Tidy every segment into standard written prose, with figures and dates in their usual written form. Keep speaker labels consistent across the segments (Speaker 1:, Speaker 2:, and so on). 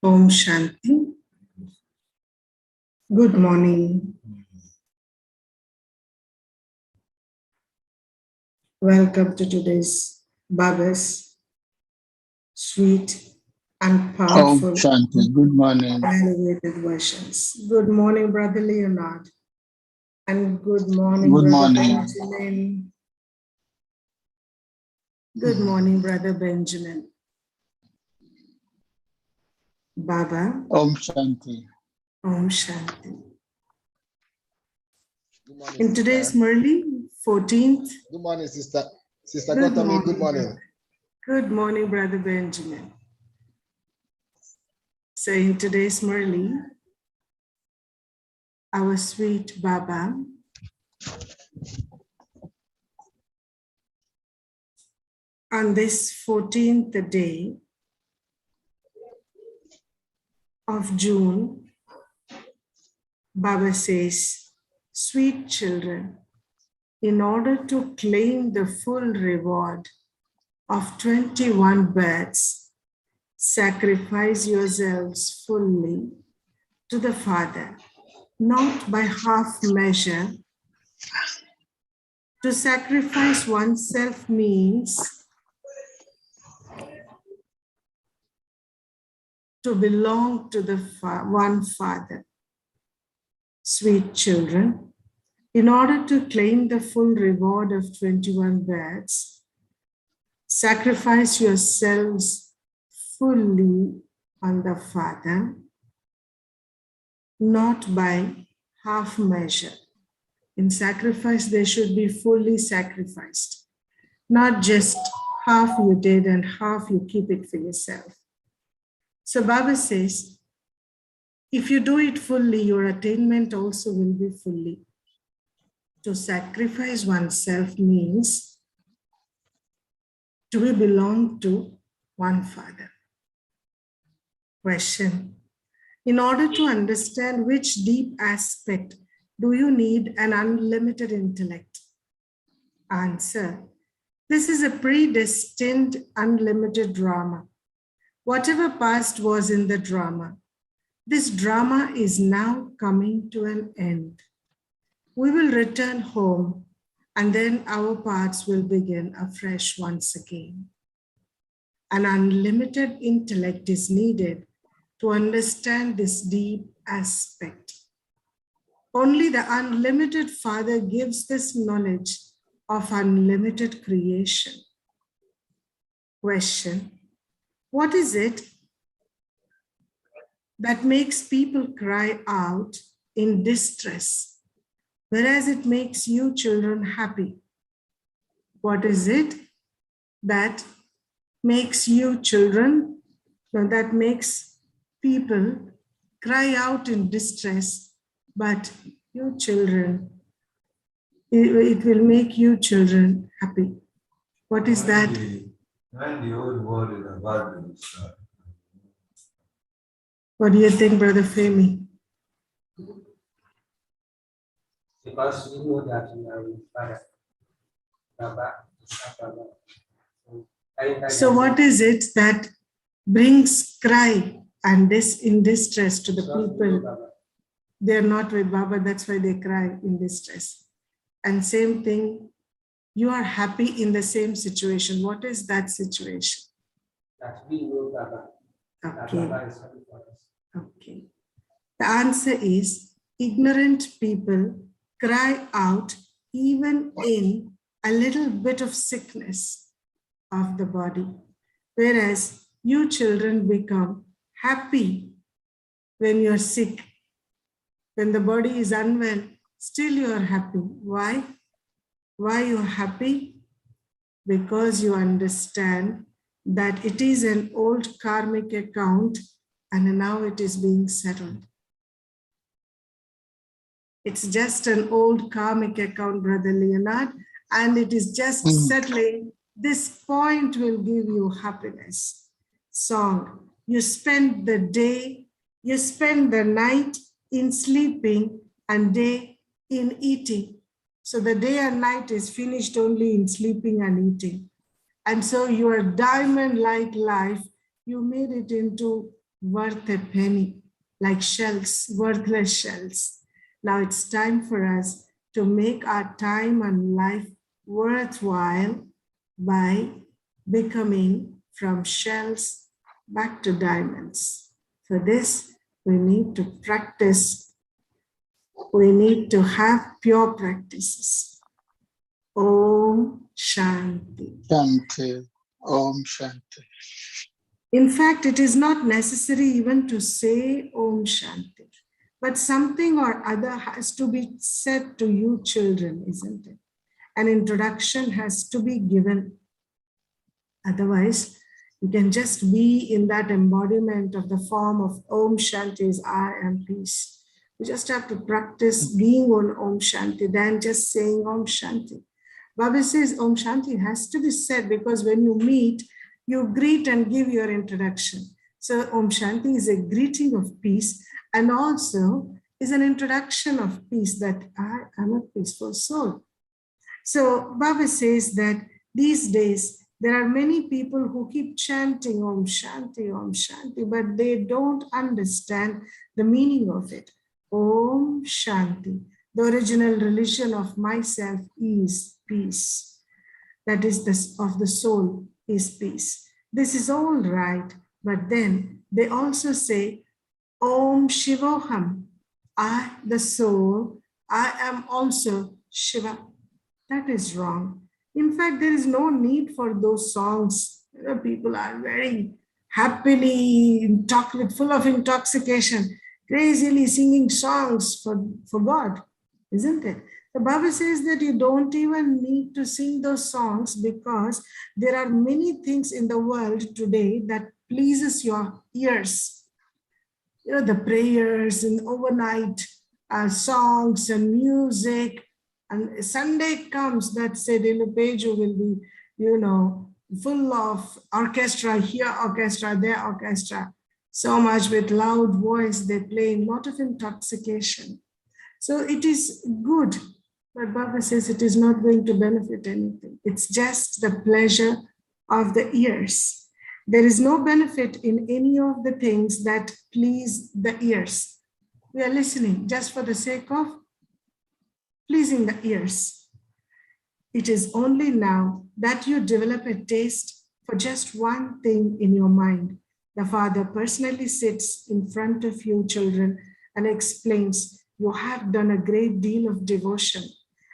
Speaker 1: Om Shanti. Good morning. Welcome to today's Baba's sweet and
Speaker 2: Om
Speaker 1: powerful
Speaker 2: Shanti. Good morning.
Speaker 1: elevated versions. Good morning, Brother Leonard. And good morning,
Speaker 2: Good
Speaker 1: Brother
Speaker 2: morning.
Speaker 1: Benjamin. Good morning, Brother Benjamin. Baba.
Speaker 2: Om Shanti.
Speaker 1: Om Shanti.
Speaker 3: Good morning,
Speaker 1: In today's Murli, 14th.
Speaker 3: Good morning, Sister
Speaker 1: Good
Speaker 3: Gotami.
Speaker 1: morning,
Speaker 3: Good morning.
Speaker 1: brother. Good morning, Brother Benjamin. So in today's Murli, our sweet Baba on this 14th day of June, Baba says, sweet children, in order to claim the full reward of 21 births, sacrifice yourselves fully to the Father, not by half measure. To sacrifice oneself means to belong to the one Father. Sweet children, in order to claim the full reward of 21 births, sacrifice yourselves fully on the Father, not by half measure. In sacrifice, they should be fully sacrificed, not just half you did and half you keep it for yourself. So Baba says, if you do it fully, your attainment also will be fully. To sacrifice oneself means to belong to one Father. Question. In order to understand which deep aspect do you need an unlimited intellect? Answer. This is a predestined unlimited drama. Whatever past was in the drama, this drama is now coming to an end. We will return home and then our paths will begin afresh once again. An unlimited intellect is needed to understand this deep aspect. Only the unlimited Father gives this knowledge of unlimited creation. Question. What is it that makes people cry out in distress, whereas it makes you children happy? What is it that makes you children, that makes people cry out in distress, but you children, it will make you children happy? What is that?
Speaker 4: When the old world is about to start.
Speaker 1: What do you think, Brother Femi?
Speaker 5: Because we know that we are with Father.
Speaker 1: So what is it that brings cry and this in distress to the people? They are not with Baba, that's why they cry in distress. And same thing, you are happy in the same situation. What is that situation?
Speaker 5: That we know Baba.
Speaker 1: Okay.
Speaker 5: Baba is happy for us.
Speaker 1: Okay. The answer is ignorant people cry out even in a little bit of sickness of the body, whereas you children become happy when you're sick. When the body is unwell, still you are happy. Why? Why you are happy? Because you understand that it is an old karmic account and now it is being settled. It's just an old karmic account, Brother Leonard, and it is just settling. This point will give you happiness. Song. You spend the day, you spend the night in sleeping and day in eating. So the day and night is finished only in sleeping and eating. And so your diamond-like life, you made it into worth a penny, like shells, worthless shells. Now it's time for us to make our time and life worthwhile by becoming from shells back to diamonds. For this, we need to practice. We need to have pure practices. Om Shanti.
Speaker 2: Shanti. Om Shanti.
Speaker 1: In fact, it is not necessary even to say Om Shanti, but something or other has to be said to you children, isn't it? An introduction has to be given. Otherwise, you can just be in that embodiment of the form of Om Shanti is I am peace. You just have to practice being on Om Shanti than just saying Om Shanti. Baba says Om Shanti has to be said because when you meet, you greet and give your introduction. So Om Shanti is a greeting of peace and also is an introduction of peace that I am a peaceful soul. So Baba says that these days, there are many people who keep chanting Om Shanti, but they don't understand the meaning of it. Om Shanti. The original religion of myself is peace. That is of the soul is peace. This is all right, but then they also say Om Shivoham. I, the soul, I am also Shiva. That is wrong. In fact, there is no need for those songs. People are very happily full of intoxication, crazily singing songs for God, isn't it? The Baba says that you don't even need to sing those songs because there are many things in the world today that pleases your ears. The prayers and overnight songs and music. And Sunday comes, that say Peju will be, full of orchestra, here orchestra, there orchestra. So much with loud voice, they play a lot of intoxication. So it is good, but Baba says it is not going to benefit anything. It's just the pleasure of the ears. There is no benefit in any of the things that please the ears. We are listening just for the sake of pleasing the ears. It is only now that you develop a taste for just one thing in your mind. The Father personally sits in front of you, children, and explains, you have done a great deal of devotion.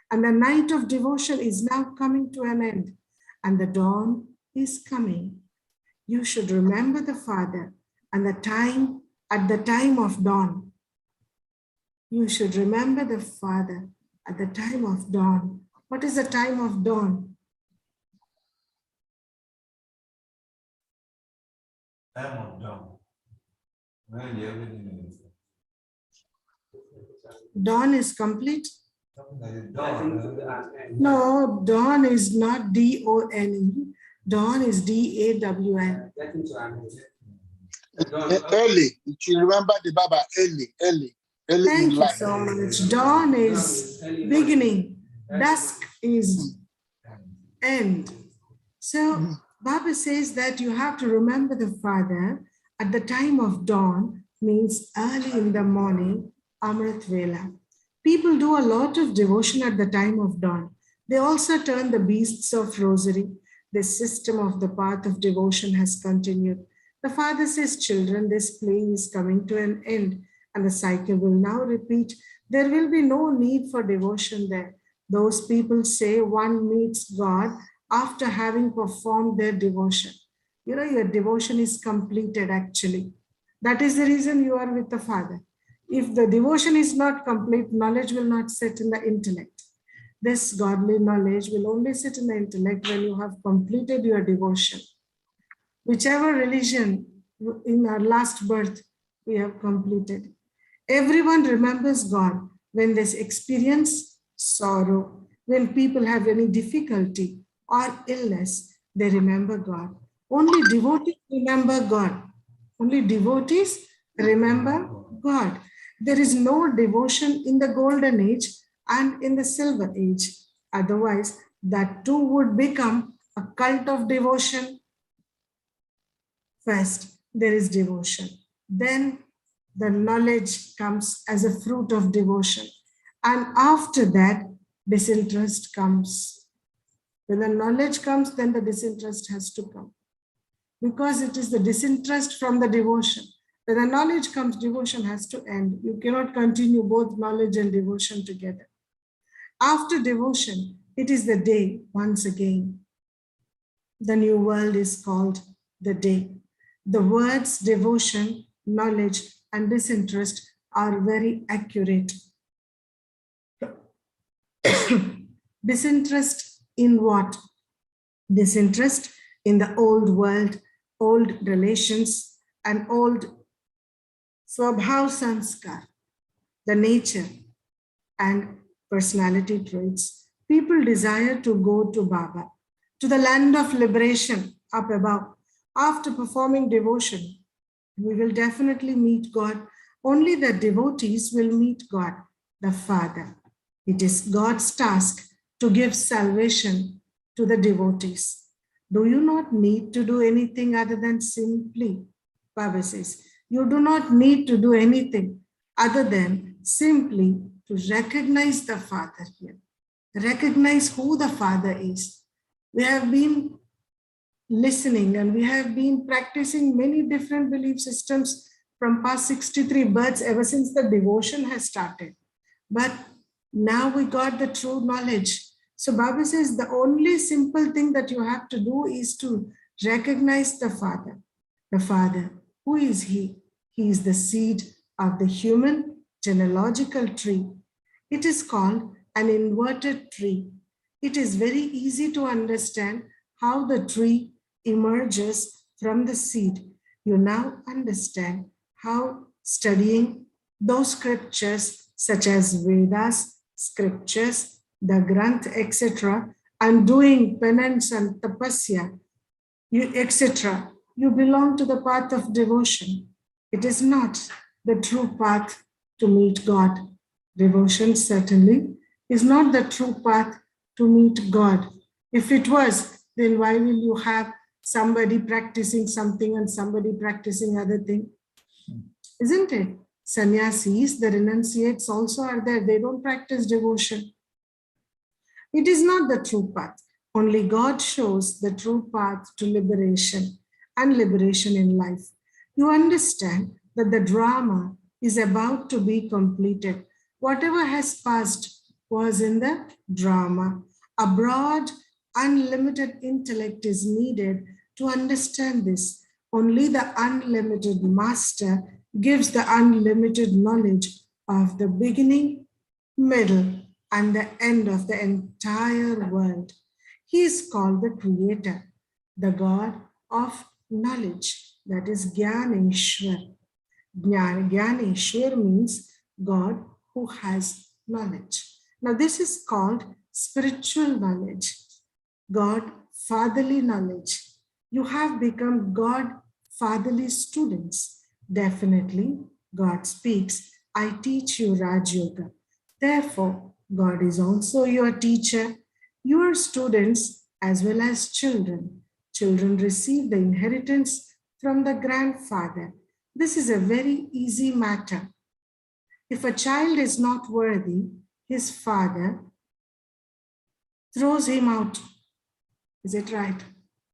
Speaker 1: And the night of devotion is now coming to an end, and the dawn is coming. You should remember the Father and the time at the time of dawn. You should remember the Father at the time of dawn. What is the time of dawn?
Speaker 4: Time of dawn. When everything is
Speaker 1: Dawn is complete?
Speaker 4: something like dawn.
Speaker 1: No, dawn is not D-O-N-E. Dawn is D-A-W-N.
Speaker 2: Early. You should remember the Baba early. Early
Speaker 1: Thank
Speaker 2: in
Speaker 1: you
Speaker 2: life.
Speaker 1: so much. Dawn is beginning. Dusk is end. So Baba says that you have to remember the Father at the time of dawn, means early in the morning, Amrit Vela. People do a lot of devotion at the time of dawn. They also turn the beasts of rosary. The system of the path of devotion has continued. The Father says, children, this play is coming to an end and the cycle will now repeat. There will be no need for devotion there. Those people say one meets God after having performed their devotion. Your devotion is completed actually. That is the reason you are with the Father. If the devotion is not complete, knowledge will not sit in the intellect. This godly knowledge will only sit in the intellect when you have completed your devotion. Whichever religion in our last birth we have completed. Everyone remembers God when they experience sorrow, when people have any difficulty or illness, they remember God. Only devotees remember God. Only devotees remember God. There is no devotion in the golden age and in the silver age. Otherwise, that too would become a cult of devotion. First, there is devotion. then the knowledge comes as a fruit of devotion. And after that, disinterest comes. When the knowledge comes, then the disinterest has to come. Because it is the disinterest from the devotion. When the knowledge comes, devotion has to end. You cannot continue both knowledge and devotion together. After devotion, it is the day once again. The new world is called the day. The words devotion, knowledge, and disinterest are very accurate. Disinterest in what? Disinterest in the old world, old relations, and old swabhav sanskar, the nature and personality traits. People desire to go to Baba, to the land of liberation up above. After performing devotion, we will definitely meet God. Only the devotees will meet God, the Father. It is God's task to give salvation to the devotees. Do you not need to do anything other than simply, Baba says, you do not need to do anything other than simply to recognize the Father here. Recognize who the Father is. We have been listening and we have been practicing many different belief systems from past 63 births ever since the devotion has started. But now we got the true knowledge. So Baba says the only simple thing that you have to do is to recognize the Father. The Father, who is He? He is the seed of the human genealogical tree. It is called an inverted tree. It is very easy to understand how the tree emerges from the seed. You now understand how studying those scriptures such as Vedas, scriptures, the Granth, etc., and doing penance and tapasya, etc., you belong to the path of devotion. It is not the true path to meet God. Devotion certainly is not the true path to meet God. If it was, then why will you have somebody practicing something and somebody practicing other thing? Isn't it? Sannyasis, the renunciates also are there. They don't practice devotion. It is not the true path. Only God shows the true path to liberation and liberation in life. You understand that the drama is about to be completed. Whatever has passed was in the drama. A broad, unlimited intellect is needed to understand this. Only the unlimited master gives the unlimited knowledge of the beginning, middle, and the end of the entire world. He is called the creator, the God of knowledge. That is Gyaneshwar. Gyaneshwar means God who has knowledge. Now this is called spiritual knowledge, God fatherly knowledge. You have become God fatherly students. Definitely, God speaks, I teach you Raj Yoga. Therefore, God is also your teacher. You are students as well as children. Children receive the inheritance from the grandfather. This is a very easy matter. If a child is not worthy, his father throws him out. Is it right?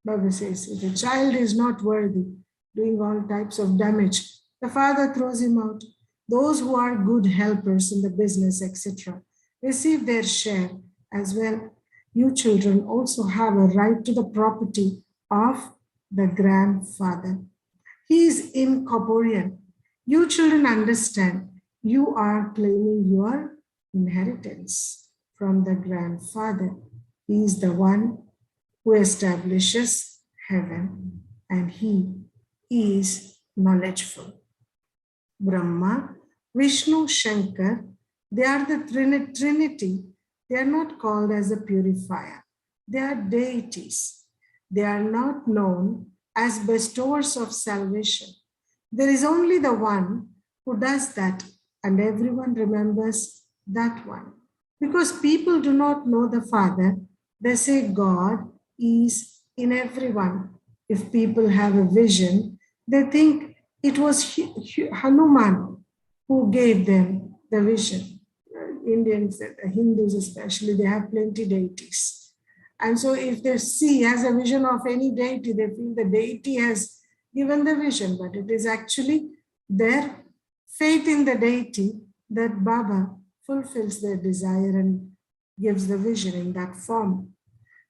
Speaker 1: Baba says, if a child is not worthy, doing all types of damage, the father throws him out. Those who are good helpers in the business, etc., receive their share as well. You children also have a right to the property of the grandfather. He is incorporeal. You children understand you are claiming your inheritance from the grandfather. He is the one who establishes heaven, and he is knowledgeful. Brahma, Vishnu, Shankar, they are the Trinity. They are not called as a purifier. They are deities. They are not known as bestowers of salvation. There is only the one who does that, and everyone remembers that one. Because people do not know the Father, they say God is in everyone. If people have a vision, they think It was Hanuman who gave them the vision. Indians, Hindus especially, they have plenty deities. And so if they see as a vision of any deity, they feel the deity has given the vision, but it is actually their faith in the deity that Baba fulfills their desire and gives the vision in that form.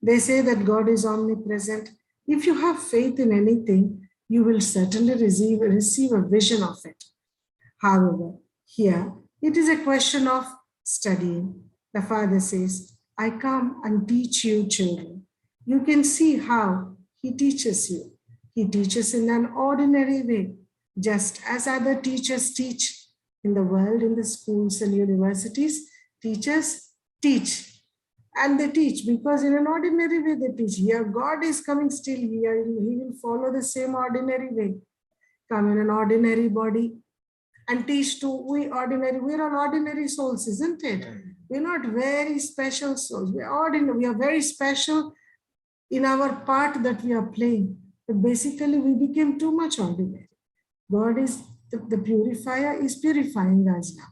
Speaker 1: They say that God is omnipresent. If you have faith in anything, you will certainly receive a vision of it. However, here it is a question of studying. The father says, I come and teach you children. You can see how he teaches you. He teaches in an ordinary way, just as other teachers teach in the world, in the schools and universities. Teachers teach, and they teach because in an ordinary way they teach. Here, God is coming still here. He will follow the same ordinary way. Come in an ordinary body and teach to we're all ordinary souls, isn't it? We're not very special souls. We're ordinary. We are very special in our part that we are playing. But basically, we became too much ordinary. God is the purifier is purifying us now.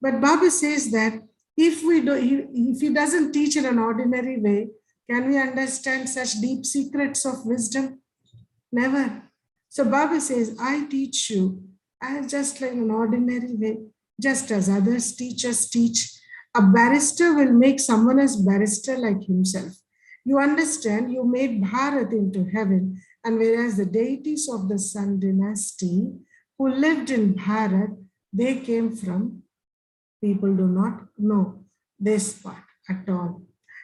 Speaker 1: But Baba says that if he doesn't teach in an ordinary way, can we understand such deep secrets of wisdom? Never. So Baba says, I teach you as just like an ordinary way, just as others teachers teach. A barrister will make someone as barrister like himself. You understand, you made Bharat into heaven, and whereas the deities of the Sun dynasty who lived in Bharat, they came from, people do not know this part at all.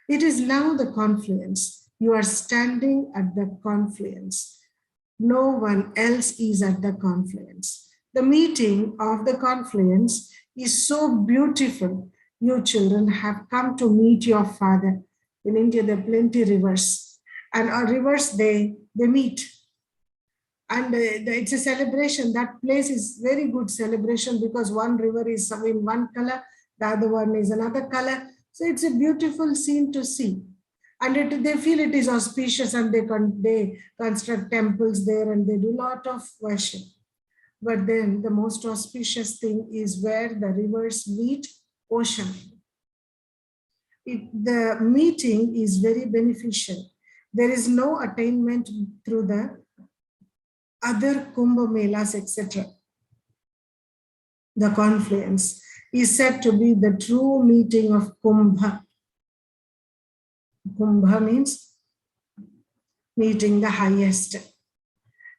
Speaker 1: It is now the confluence. You are standing at the confluence. No one else is at the confluence. The meeting of the confluence is so beautiful. You children have come to meet your father. In India, there are plenty rivers, and our rivers, they meet. And it's a celebration. That place is very good celebration because one river is in one color, the other one is another color. So it's a beautiful scene to see. And they feel it is auspicious, and they construct temples there and they do a lot of worship. But then the most auspicious thing is where the rivers meet ocean. The meeting is very beneficial. There is no attainment through the other Kumbh Melas, etc. The confluence is said to be the true meeting of Kumbha. Kumbha means meeting the highest.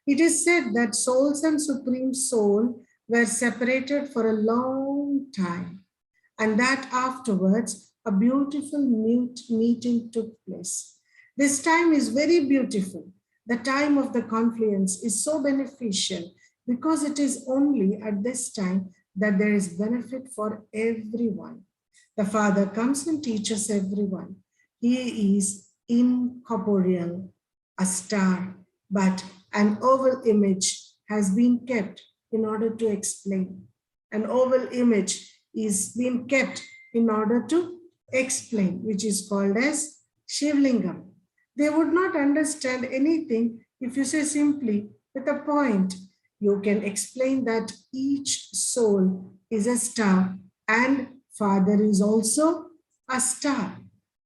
Speaker 1: It is said that souls and Supreme Soul were separated for a long time, and that afterwards a beautiful meeting took place. This time is very beautiful. The time of the confluence is so beneficial because it is only at this time that there is benefit for everyone. The Father comes and teaches everyone. He is incorporeal, a star, but an oval image has been kept in order to explain. An oval image is being kept in order to explain, which is called as Shivlingam. They would not understand anything if you say simply with a point. You can explain that each soul is a star and Father is also a star.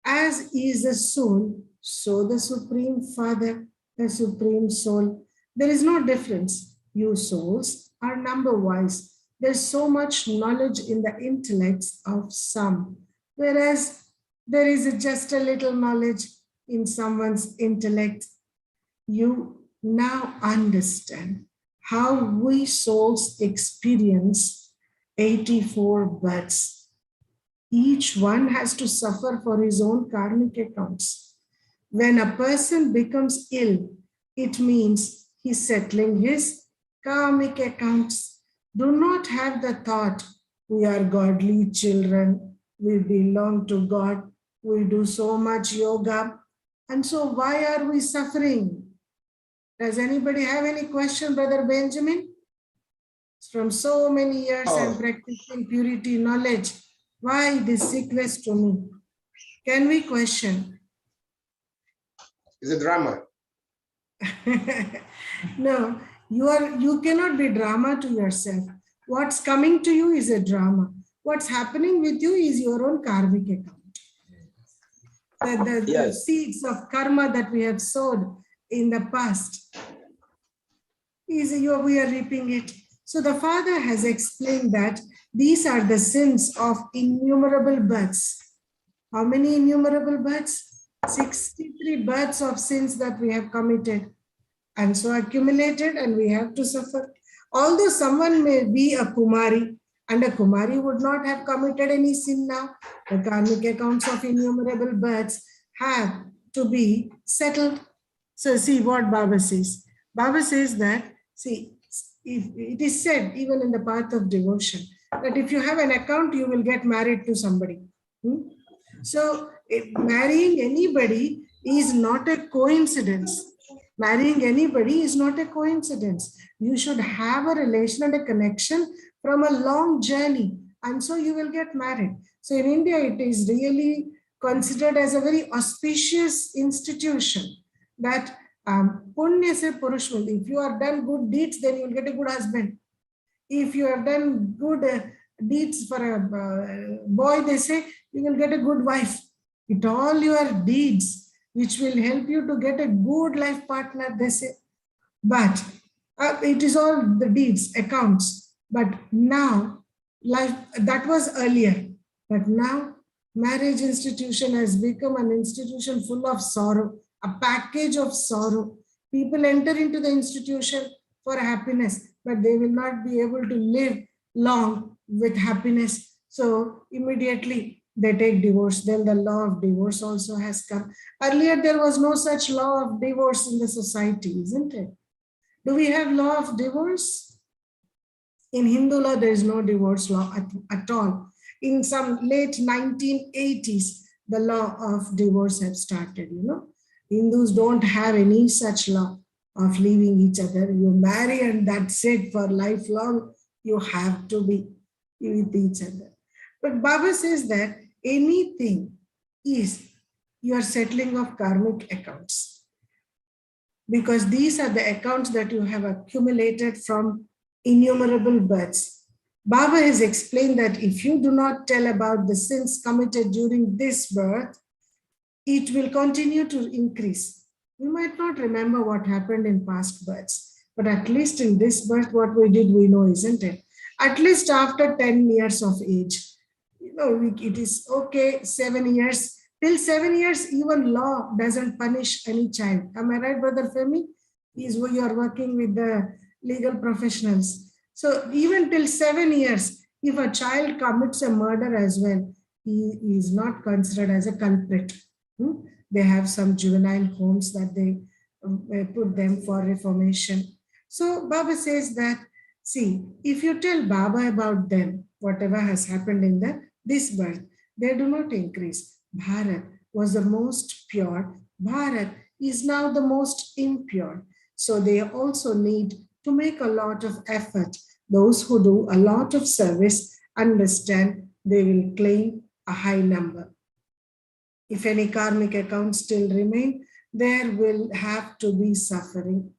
Speaker 1: As is the soul, so the Supreme Father, the Supreme Soul. There is no difference. You souls are number-wise. There's so much knowledge in the intellects of some, whereas there is just a little knowledge in someone's intellect. You now understand how we souls experience 84 births. Each one has to suffer for his own karmic accounts. When a person becomes ill, it means he's settling his karmic accounts. Do not have the thought, we are godly children, we belong to God, we do so much yoga, and so why are we suffering? Does anybody have any question, Brother Benjamin? From so many years I'm practicing purity knowledge. Why this sickness to me? Can we question?
Speaker 2: It's a drama.
Speaker 1: No, You cannot be drama to yourself. What's coming to you is a drama. What's happening with you is your own karmic account. The
Speaker 3: Yes.
Speaker 1: seeds of karma that we have sowed in the past, we are reaping it. So the Father has explained that these are the sins of innumerable births. How many innumerable births? 63 births of sins that we have committed and so accumulated, and we have to suffer. Although someone may be a Kumari, and a Kumari would not have committed any sin now, the karmic accounts of innumerable births have to be settled. So see what Baba says. Baba says that, see, if it is said even in the path of devotion, that if you have an account, you will get married to somebody. So marrying anybody is not a coincidence. Marrying anybody is not a coincidence. You should have a relation and a connection from a long journey, and so you will get married. So in India, it is really considered as a very auspicious institution that punya se purushmal. If you have done good deeds, then you will get a good husband. If you have done good deeds for a boy, they say you will get a good wife. It all your deeds which will help you to get a good life partner, they say. But it is all the deeds, accounts. But now, life, that was earlier. But now, marriage institution has become an institution full of sorrow, a package of sorrow. People enter into the institution for happiness, but they will not be able to live long with happiness. So immediately they take divorce. Then the law of divorce also has come. Earlier, there was no such law of divorce in the society, isn't it? Do we have law of divorce? In Hindu law, there is no divorce law at all. In some late 1980s, the law of divorce have started, Hindus don't have any such law of leaving each other. You marry and that's it for lifelong. You have to be with each other. But Baba says that anything is your settling of karmic accounts, because these are the accounts that you have accumulated from innumerable births. Baba has explained that if you do not tell about the sins committed during this birth, it will continue to increase. We might not remember what happened in past births, but at least in this birth, what we did, we know, isn't it? At least after 10 years of age, it is okay, 7 years. Till 7 years, even law doesn't punish any child. Am I right, Brother Femi? You are working with the legal professionals. So even till 7 years, if a child commits a murder as well, he is not considered as a culprit. They have some juvenile homes that they put them for reformation. So Baba says that, see, if you tell Baba about them, whatever has happened in this birth, they do not increase. Bharat was the most pure. Bharat is now the most impure. So they also need to make a lot of effort. Those who do a lot of service understand they will claim a high number. If any karmic accounts still remain, there will have to be suffering.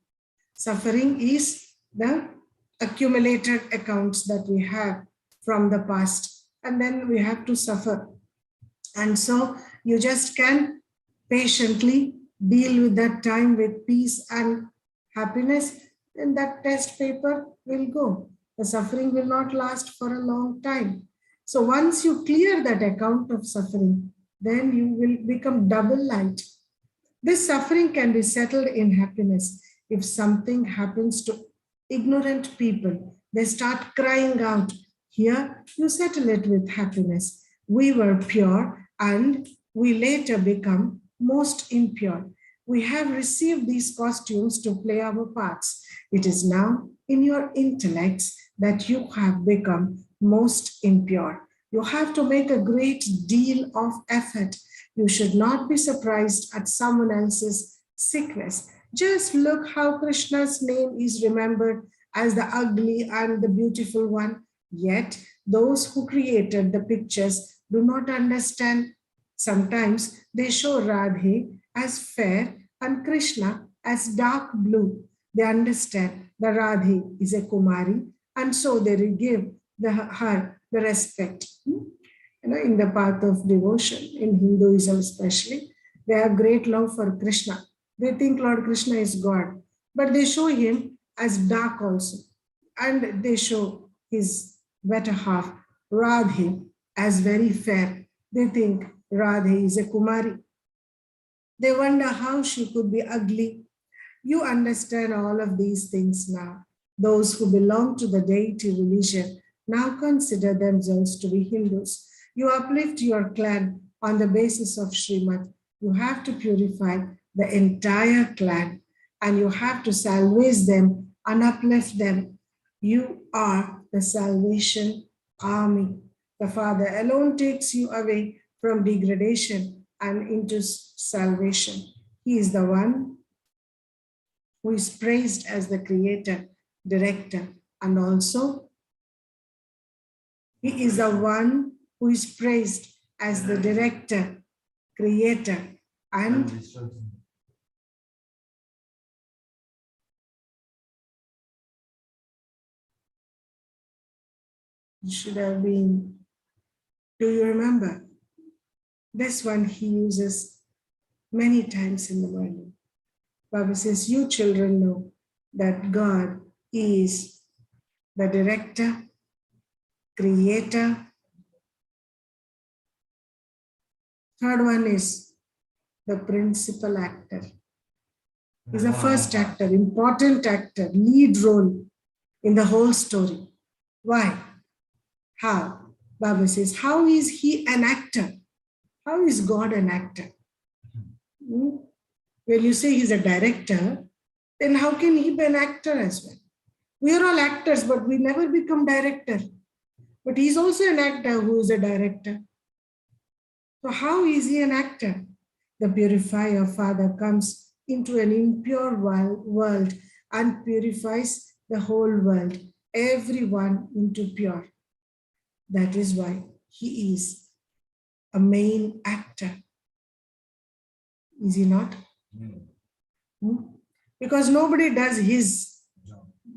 Speaker 1: Suffering is the accumulated accounts that we have from the past, and then we have to suffer. And so you just can patiently deal with that time with peace and happiness, and that test paper will go. The suffering will not last for a long time. So once you clear that account of suffering, then you will become double light. This suffering can be settled in happiness. If something happens to ignorant people, they start crying out. Here, you settle it with happiness. We were pure and we later become most impure. We have received these costumes to play our parts. It is now in your intellects that you have become most impure. You have to make a great deal of effort. You should not be surprised at someone else's sickness. Just look how Krishna's name is remembered as the ugly and the beautiful one. Yet those who created the pictures do not understand. Sometimes they show Radhe as fair and Krishna as dark blue. They understand that Radhe is a Kumari, and so they will give her the respect. In the path of devotion, in Hinduism especially, they have great love for Krishna. They think Lord Krishna is God, but they show him as dark also. And they show his better half, Radhe, as very fair. They think Radhe is a Kumari. They wonder how she could be ugly. You understand all of these things now. Those who belong to the deity religion now consider themselves to be Hindus. You uplift your clan on the basis of Srimad. You have to purify the entire clan and you have to salvage them and uplift them. You are the salvation army. The Father alone takes you away from degradation and into salvation. He is the one who is praised as the creator, director, and also he is the one who is praised as the director, creator, and it should have been, do you remember? This one he uses many times in the Bible. Bible says, you children know that God is the director, creator. Third one is the principal actor. He's the first actor, important actor, lead role in the whole story. Why? How? Baba says, how is he an actor? How is God an actor? When you say he's a director, then how can he be an actor as well? We are all actors, but we never become director. But he's also an actor who is a director. So how is he an actor? The purifier Father comes into an impure world and purifies the whole world, everyone into pure. That is why he is a main actor. Is he not? Because nobody does his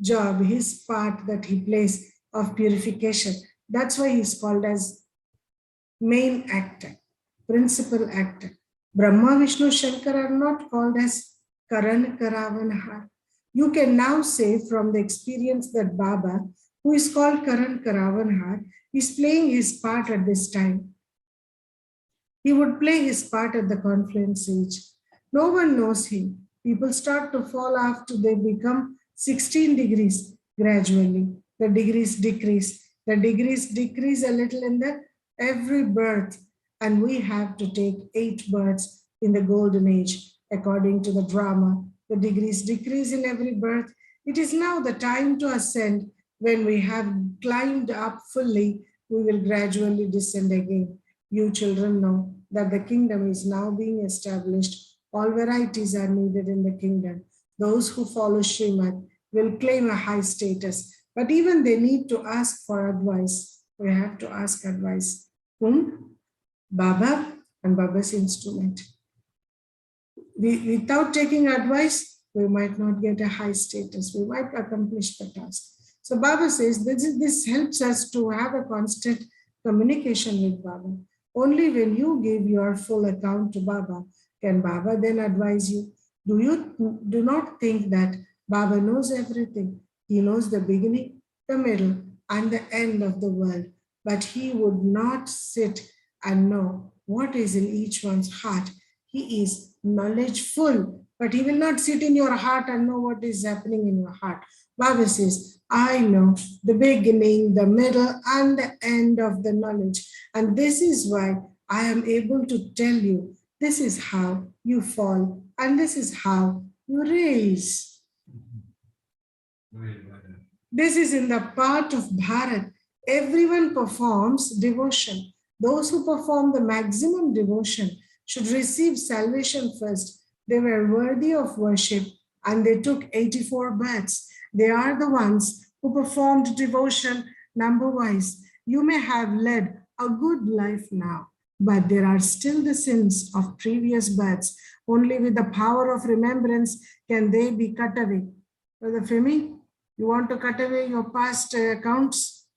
Speaker 1: job, his part that he plays of purification. That's why he's called as main actor, principal actor. Brahma, Vishnu, Shankar are not called as Karan, Karavan, Har. You can now say from the experience that Baba, who is called Karan, Karavan, Har, is playing his part at this time. He would play his part at the confluence age. No one knows him. People start to fall after they become 16 degrees gradually. The degrees decrease. The degrees decrease a little in the every birth. And we have to take 8 births in the golden age, according to the drama. The degrees decrease in every birth. It is now the time to ascend. When we have climbed up fully, we will gradually descend again. You children know that the kingdom is now being established. All varieties are needed in the kingdom. Those who follow Srimad will claim a high status, but even they need to ask for advice. We have to ask advice. Whom? Baba and Baba's instrument. Without taking advice, we might not get a high status. We might accomplish the task. So Baba says this helps us to have a constant communication with Baba. Only when you give your full account to Baba can Baba then advise you. Do not think that Baba knows everything. He knows the beginning, the middle, and the end of the world. But he would not sit and know what is in each one's heart. He is knowledgeful, but he will not sit in your heart and know what is happening in your heart. Baba says, I know the beginning, the middle, and the end of the knowledge. And this is why I am able to tell you, this is how you fall, and this is how you raise. This is in the part of Bharat. Everyone performs devotion. Those who perform the maximum devotion should receive salvation first. They were worthy of worship and they took 84 births. They are the ones who performed devotion number-wise. You may have led a good life now, but there are still the sins of previous births. Only with the power of remembrance can they be cut away. Brother Femi, you want to cut away your past accounts?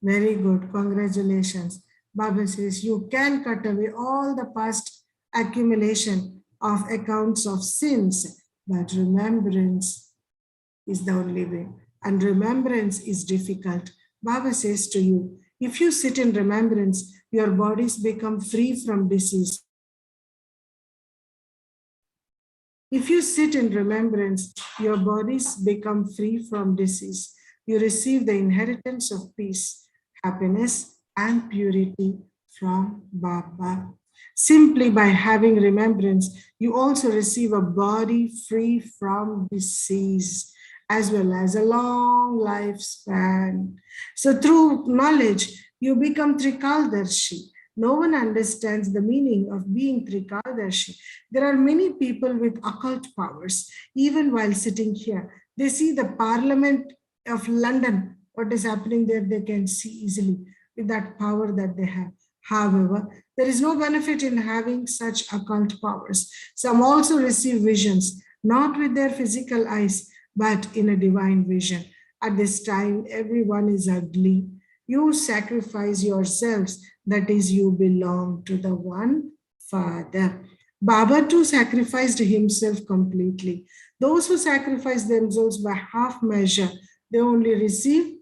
Speaker 1: Very good. Congratulations. Baba says you can cut away all the past accumulation of accounts of sins, but remembrance is the only way. And remembrance is difficult. Baba says to you, if you sit in remembrance, your bodies become free from disease. If you sit in remembrance, your bodies become free from disease. You receive the inheritance of peace, happiness, and purity from Baba. Simply by having remembrance, you also receive a body free from disease, as well as a long lifespan. So through knowledge, you become Trikaldarshi. No one understands the meaning of being Trikaldarshi. There are many people with occult powers, even while sitting here. They see the Parliament of London, what is happening there, they can see easily with that power that they have. However, there is no benefit in having such occult powers. Some also receive visions, not with their physical eyes, but in a divine vision. At this time, everyone is ugly. You sacrifice yourselves, that is, you belong to the one Father. Baba too sacrificed himself completely. Those who sacrifice themselves by half measure, they only receive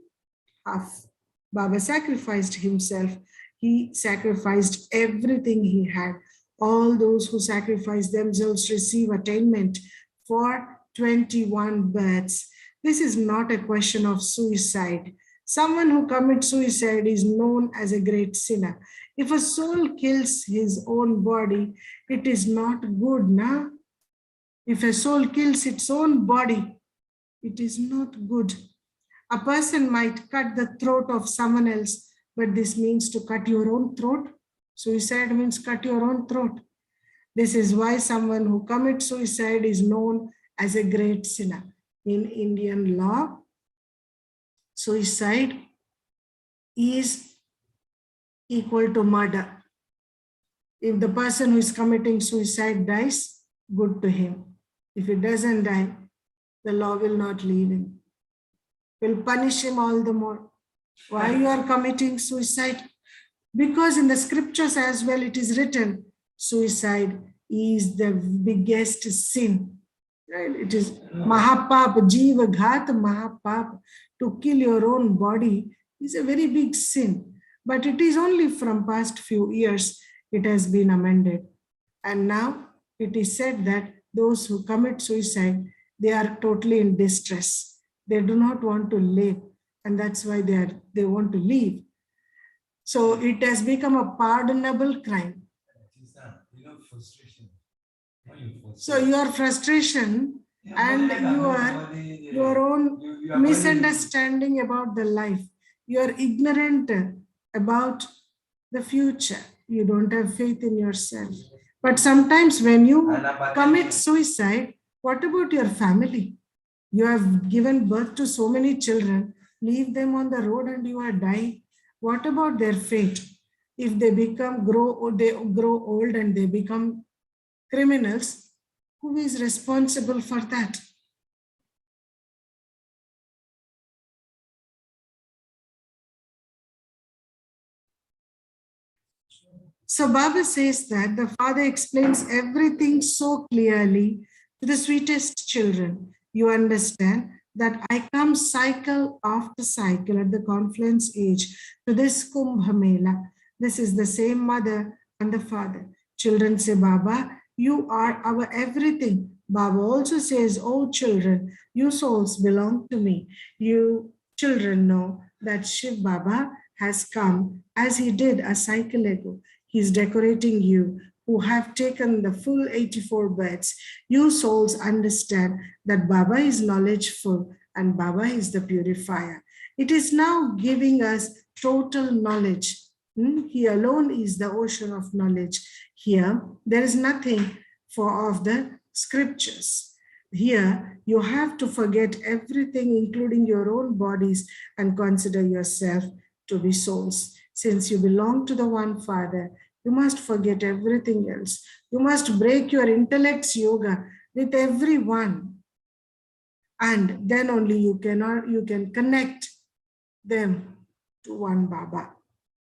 Speaker 1: half. Baba sacrificed himself. He sacrificed everything he had. All those who sacrifice themselves receive attainment for 21 births. This is not a question of suicide. Someone who commits suicide is known as a great sinner. If a soul kills his own body, it is not good, na? If a soul kills its own body, it is not good. A person might cut the throat of someone else, but this means to cut your own throat. Suicide means cut your own throat. This is why someone who commits suicide is known as a great sinner. In Indian law, suicide is equal to murder. If the person who is committing suicide dies, good to him. If he doesn't die, the law will not leave him. Will punish him all the more. Why you are committing suicide? Because in the scriptures as well it is written, suicide is the biggest sin. Right? It is Mahapap, Jiva Ghat Mahapap. To kill your own body is a very big sin. But it is only from past few years it has been amended. And now it is said that those who commit suicide, they are totally in distress. They do not want to live. And that's why they want to leave. So it has become a pardonable crime.
Speaker 4: Frustration.
Speaker 1: So your frustration and your own misunderstanding about the life, you are ignorant about the future. You don't have faith in yourself. But sometimes when you commit suicide, what about your family? You have given birth to so many children, leave them on the road and you are dying. What about their fate? If they grow old and they become criminals, who is responsible for that? So Baba says that the Father explains everything so clearly to the sweetest children. You understand that I come cycle after cycle at the confluence age to this Kumbh Mela. This is the same mother and the father. Children say, Baba, you are our everything. Baba also says, oh children, you souls belong to me. You children know that Shiv Baba has come as he did a cycle ago. He's decorating you who have taken the full 84 births. You souls understand that Baba is knowledgeful and Baba is the purifier. It is now giving us total knowledge. He alone is the ocean of knowledge. Here, there is nothing of the scriptures. Here, you have to forget everything, including your own bodies, and consider yourself to be souls. Since you belong to the one Father, you must forget everything else. You must break your intellect's yoga with everyone. And then only you can connect them to one Baba.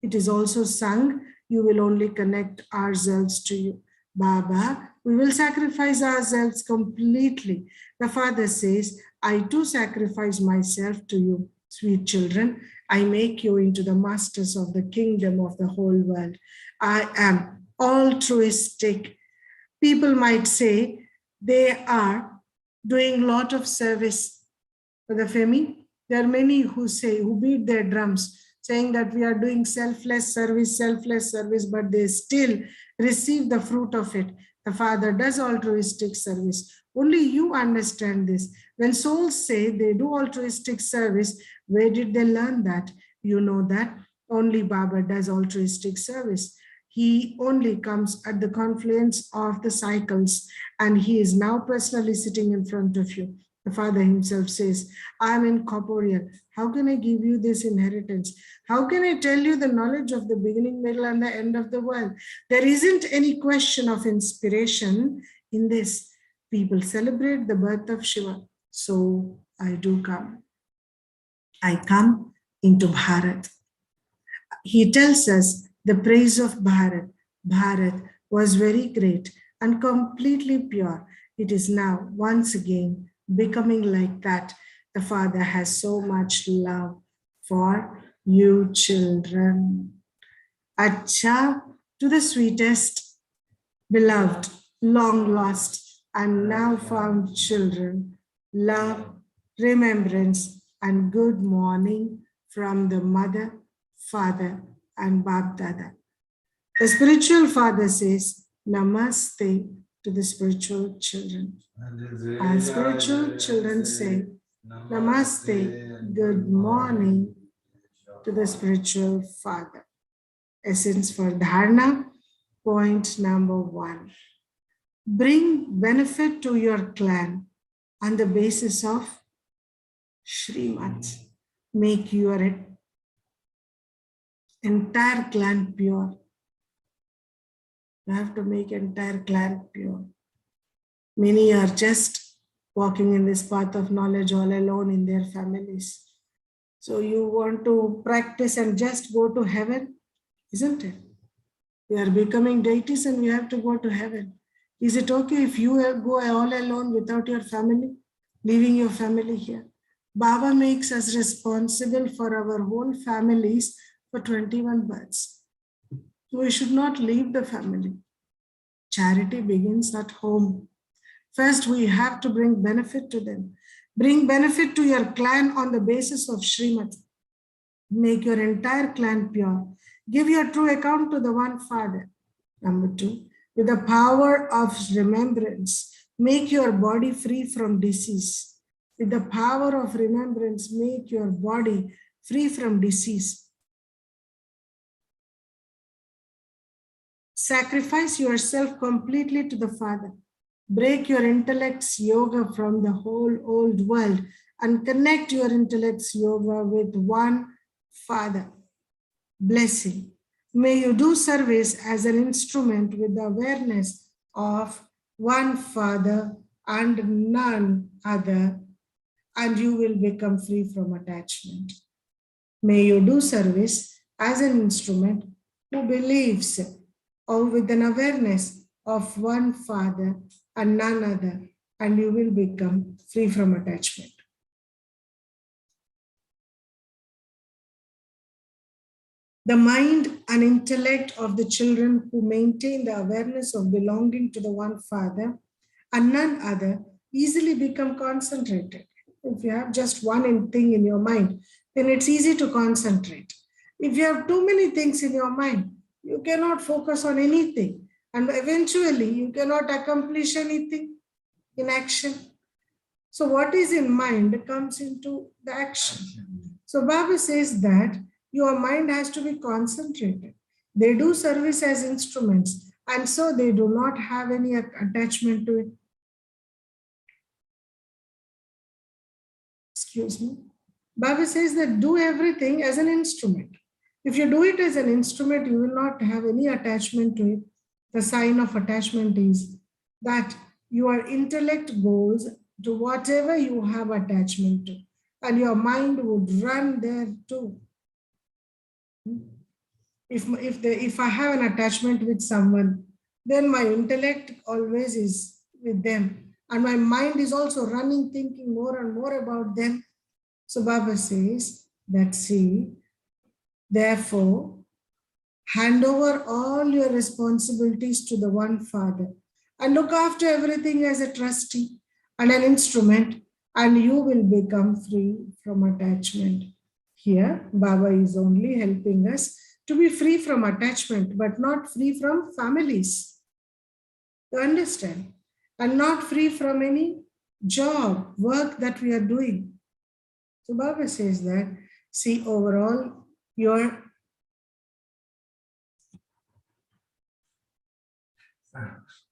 Speaker 1: It is also sung, you will only connect ourselves to you. Baba, we will sacrifice ourselves completely. The Father says, I too sacrifice myself to you, sweet children. I make you into the masters of the kingdom of the whole world. I am altruistic. People might say they are doing a lot of service for the Femi. There are many who beat their drums, saying that we are doing selfless service, but they still receive the fruit of it. The Father does altruistic service. Only you understand this. When souls say they do altruistic service, where did they learn that? You know that only Baba does altruistic service. He only comes at the confluence of the cycles, and he is now personally sitting in front of you. The Father himself says, I am incorporeal. How can I give you this inheritance? How can I tell you the knowledge of the beginning, middle, and the end of the world? There isn't any question of inspiration in this. People celebrate the birth of Shiva. So I do come. I come into Bharat. He tells us the praise of Bharat. Bharat was very great and completely pure. It is now once again becoming like that. The Father has so much love for you children. Acha, to the sweetest, beloved, long lost, and now found children, love, remembrance, and good morning from the mother, father, and Bab Dada. The spiritual father says, Namaste to the spiritual children. And spiritual children say, Namaste, good morning to the spiritual father. Essence for Dharna, point number 1. Bring benefit to your clan on the basis of Shrimat. Make your entire clan pure. You have to make entire clan pure. Many are just walking in this path of knowledge all alone in their families. So you want to practice and just go to heaven, isn't it? We are becoming deities and we have to go to heaven. Is it okay if you go all alone without your family, leaving your family here? Baba makes us responsible for our whole families for 21 births. So we should not leave the family. Charity begins at home. First, we have to bring benefit to them. Bring benefit to your clan on the basis of Srimati. Make your entire clan pure. Give your true account to the one Father. Number 2, with the power of remembrance, make your body free from disease. With the power of remembrance, make your body free from disease. Sacrifice yourself completely to the Father. Break your intellect's yoga from the whole old world and connect your intellect's yoga with one Father. Blessing. May you do service as an instrument with the awareness of one Father and none other, and you will become free from attachment. May you do service as an instrument who believes or with an awareness of one Father and none other, and you will become free from attachment. The mind and intellect of the children who maintain the awareness of belonging to the one Father and none other easily become concentrated. If you have just one thing in your mind, then it's easy to concentrate. If you have too many things in your mind, you cannot focus on anything, and eventually you cannot accomplish anything in action. So what is in mind comes into the action. So Baba says that your mind has to be concentrated. They do service as instruments, and so they do not have any attachment to it. Excuse me. Baba says that do everything as an instrument. If you do it as an instrument, you will not have any attachment to it. The sign of attachment is that your intellect goes to whatever you have attachment to, and your mind would run there too. If I have an attachment with someone, then my intellect always is with them, and my mind is also running, thinking more and more about them. So Baba says that, see, therefore, hand over all your responsibilities to the one Father and look after everything as a trustee and an instrument, and you will become free from attachment. Here, Baba is only helping us to be free from attachment, but not free from families. You understand? And not free from any job, work that we are doing. So Baba says that, see, overall, your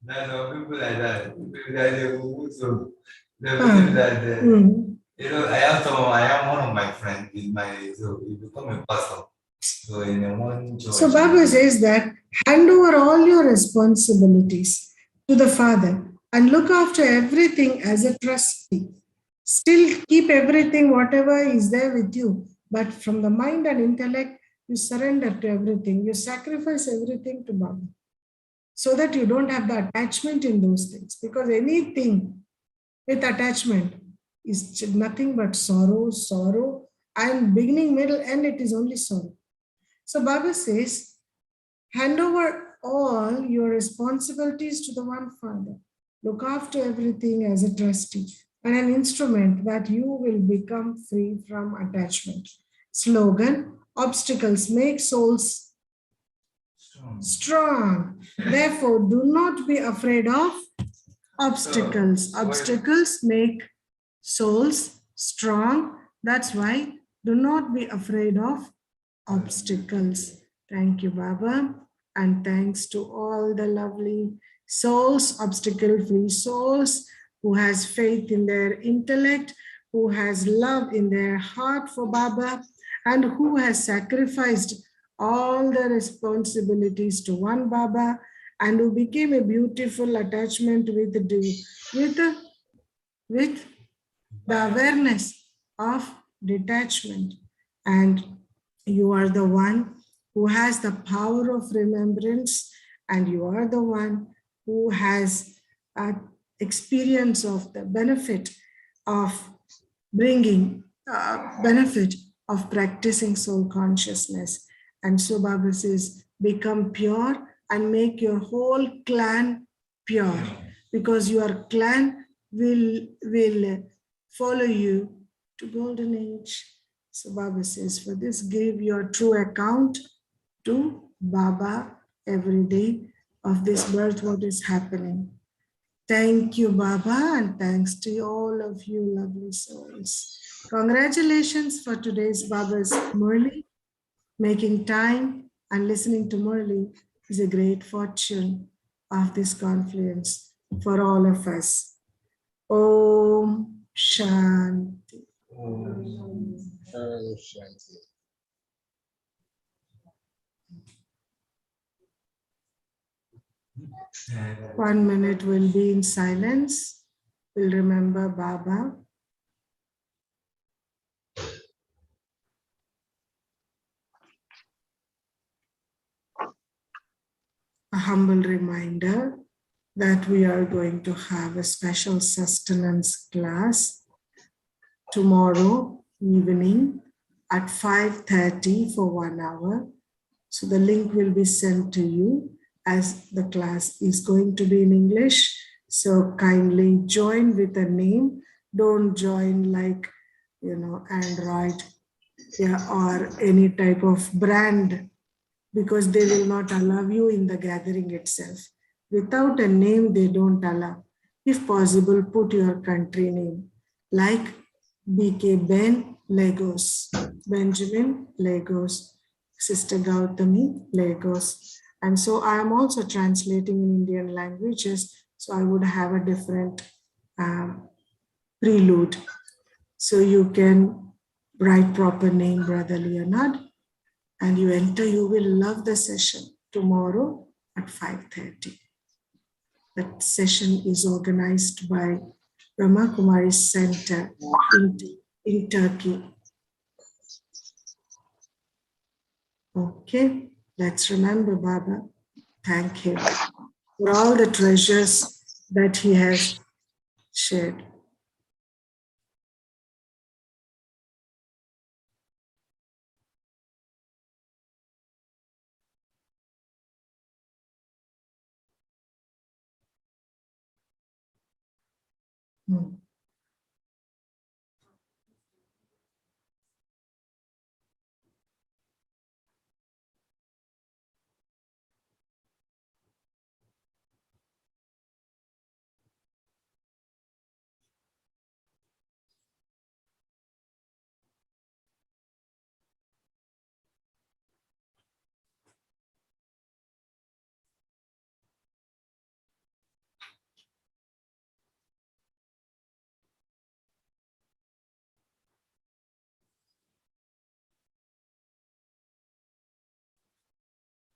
Speaker 4: There's some people like that. People that they will so they believe that I am one of my friends in my so he become a pastor. So in a one church.
Speaker 1: So Baba says that hand over all your responsibilities to the Father and look after everything as a trustee. Still keep everything, whatever is there with you, but from the mind and intellect, you surrender to everything. You sacrifice everything to Baba so that you don't have the attachment in those things. Because anything with attachment is nothing but sorrow, and beginning, middle, end, it is only sorrow. So Baba says, hand over all your responsibilities to the one Father. Look after everything as a trustee and an instrument that you will become free from attachment. Slogan, obstacles make souls strong. Therefore, do not be afraid of obstacles. Obstacles make souls strong. That's why do not be afraid of obstacles. Thank you, Baba. And thanks to all the lovely souls, obstacle-free souls, who has faith in their intellect, who has love in their heart for Baba, and who has sacrificed all the responsibilities to one Baba, and who became a beautiful attachment with the awareness of detachment. And you are the one who has the power of remembrance, and you are the one who has experience of the benefit of bringing benefit of practicing soul consciousness. And so Baba says, become pure and make your whole clan pure, because your clan will follow you to golden age. So Baba says, for this, give your true account to Baba every day of this birth, what is happening. Thank you, Baba, and thanks to all of you lovely souls. Congratulations for today's Baba's Murli. Making time and listening to Murli is a great fortune of this confluence for all of us. Om Shanti.
Speaker 2: Shanti.
Speaker 1: 1 minute will be in silence. We'll remember Baba. A humble reminder that we are going to have a special sustenance class tomorrow evening at 5:30 for 1 hour. So the link will be sent to you, as the class is going to be in English. So kindly join with a name. Don't join like, Android, or any type of brand, because they will not allow you in the gathering itself. Without a name, they don't allow. If possible, put your country name, like BK Ben, Lagos, Benjamin, Lagos, Sister Gautami, Lagos. And so I am also translating in Indian languages, so I would have a different prelude. So you can write proper name, Brother Leonard, and you enter. You will love the session tomorrow at 5:30. That session is organized by Brahma Kumari Center in Turkey. Okay, let's remember Baba. Thank you for all the treasures that he has shared. Hmm.